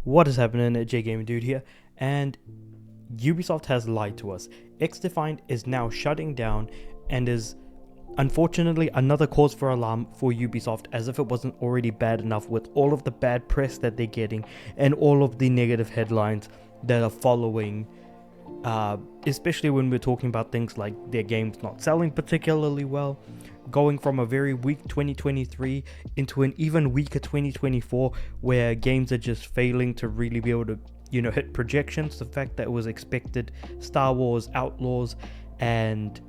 What is happening? J Gaming Dude here, and Ubisoft has lied to us. XDefiant is now shutting down and is unfortunately another cause for alarm for Ubisoft, as if it wasn't already bad enough with all of the bad press that they're getting and all of the negative headlines that are following, especially when we're talking about things like their games not selling particularly well, going from a very weak 2023 into an even weaker 2024 where games are just failing to really be able to hit projections. The fact that it was expected Star Wars Outlaws and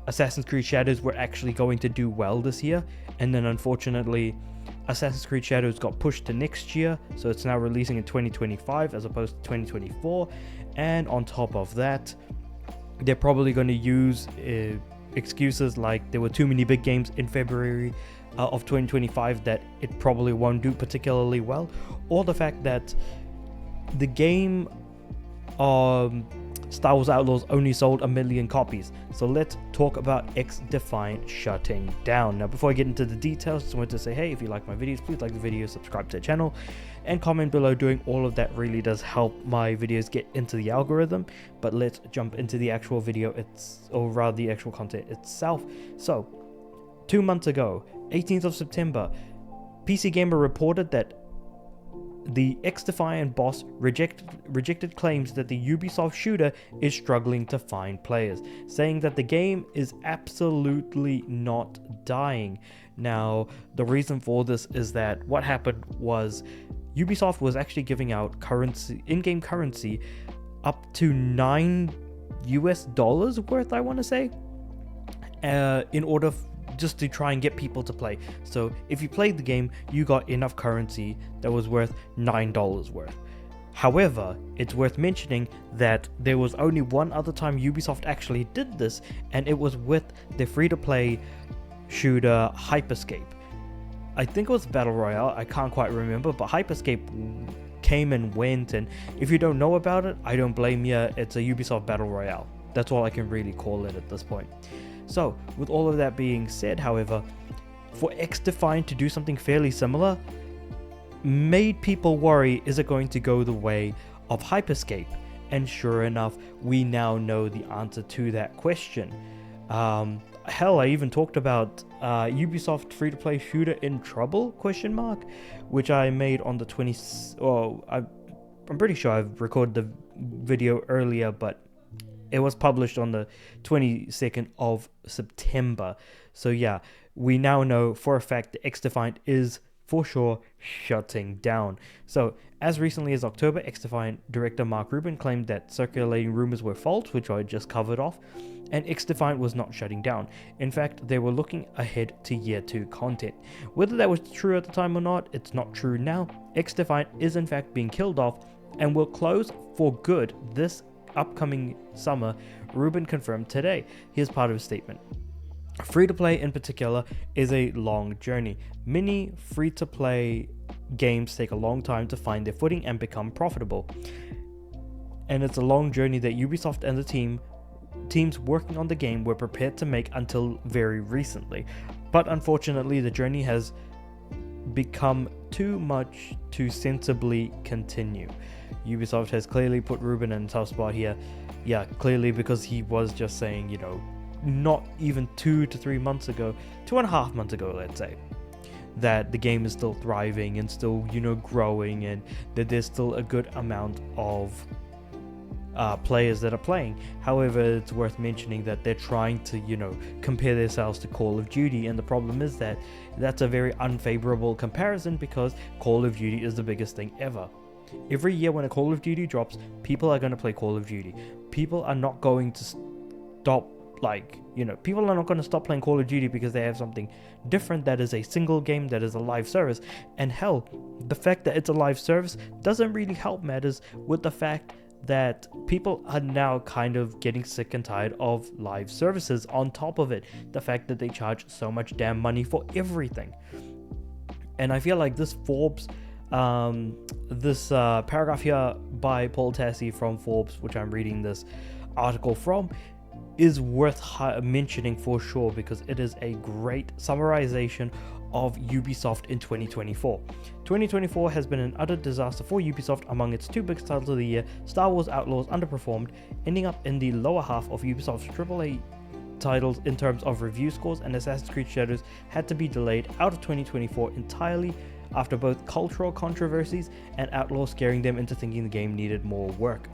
Assassin's Creed Shadows were actually going to do well this year, and then unfortunately Assassin's Creed Shadows got pushed to next year, so it's now releasing in 2025 as opposed to 2024. And on top of that, they're probably going to use excuses like there were too many big games in February of 2025 that it probably won't do particularly well, or the fact that the game Star Wars Outlaws only sold 1 million copies. So let's talk about XDefiant shutting down. Now, before I get into the details, just wanted to say, hey, if you like my videos, please like the video, subscribe to the channel, and comment below. Doing all of that really does help my videos get into the algorithm. But let's jump into the actual video, or rather the actual content itself. So, 2 months ago, 18th of September, PC Gamer reported that the XDefiant boss rejected claims that the Ubisoft shooter is struggling to find players, saying that the game is absolutely not dying. Now, the reason for this is that what happened was Ubisoft was actually giving out currency, in-game currency, up to $9 worth, I want to say, in order just to try and get people to play. So if you played the game, you got enough currency that was worth $9 worth. However, it's worth mentioning that there was only one other time Ubisoft actually did this, and it was with the free-to-play shooter Hyperscape. I think it was Battle Royale, I can't quite remember, but Hyperscape came and went, and if you don't know about it, I don't blame you. It's a Ubisoft Battle Royale. That's all I can really call it at this point. So, with all of that being said, however, for XDefiant to do something fairly similar made people worry, is it going to go the way of Hyperscape? And sure enough, we now know the answer to that question. Hell, I even talked about Ubisoft free-to-play shooter in trouble, ? Which I made on the 20th. Oh, I'm pretty sure I've recorded the video earlier, but it was published on the 22nd of September. So yeah, we now know for a fact that XDefiant is for sure shutting down. So as recently as October, XDefiant director Mark Rubin claimed that circulating rumors were false, which I just covered off, and XDefiant was not shutting down. In fact, they were looking ahead to year 2 content. Whether that was true at the time or not, it's not true now. XDefiant is in fact being killed off and will close for good this upcoming summer, Rubin confirmed today. Here's part of his statement. Free-to-play in particular is a long journey. Many free-to-play games take a long time to find their footing and become profitable. And it's a long journey that Ubisoft and the teams working on the game were prepared to make until very recently. But unfortunately, the journey has become too much to sensibly continue. Ubisoft has clearly put Rubin in a tough spot here. Yeah, clearly, because he was just saying, not even 2 to 3 months ago, 2.5 months ago, let's say, that the game is still thriving and still, growing, and that there's still a good amount of players that are playing. However, it's worth mentioning that they're trying to, compare themselves to Call of Duty, and the problem is that that's a very unfavorable comparison because Call of Duty is the biggest thing ever. Every year when a Call of Duty drops, people are going to play Call of Duty. People are not going to stop, people are not going to stop playing Call of Duty because they have something different that is a single game, that is a live service. And hell, the fact that it's a live service doesn't really help matters with the fact that people are now kind of getting sick and tired of live services. On top of it, the fact that they charge so much damn money for everything. And I feel like this Forbes paragraph here by Paul Tassi from Forbes, which I'm reading this article from, is worth mentioning for sure, because it is a great summarization of Ubisoft in 2024. 2024 has been an utter disaster for Ubisoft. Among its two biggest titles of the year, Star Wars Outlaws underperformed, ending up in the lower half of Ubisoft's AAA titles in terms of review scores, and Assassin's Creed Shadows had to be delayed out of 2024 entirely after both cultural controversies and Outlaws scaring them into thinking the game needed more work.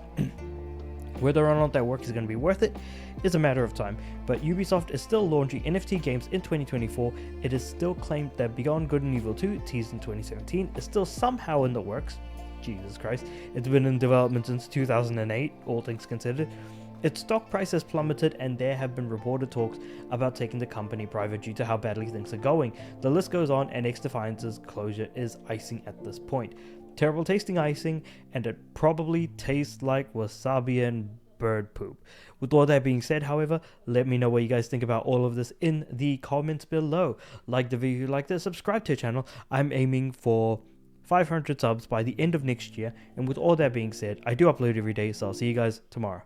Whether or not that work is going to be worth it is a matter of time, but Ubisoft is still launching NFT games in 2024. It is still claimed that Beyond Good and Evil 2, teased in 2017, is still somehow in the works. Jesus Christ, it's been in development since 2008, all things considered. Its stock price has plummeted, and there have been reported talks about taking the company private due to how badly things are going. The list goes on, and XDefiant's closure is icing at this point. Terrible tasting icing, and it probably tastes like wasabi and bird poop. With all that being said, however, let me know what you guys think about all of this in the comments below. Like the video, like this, subscribe to the channel. I'm aiming for 500 subs by the end of next year, and with all that being said, I do upload every day, so I'll see you guys tomorrow.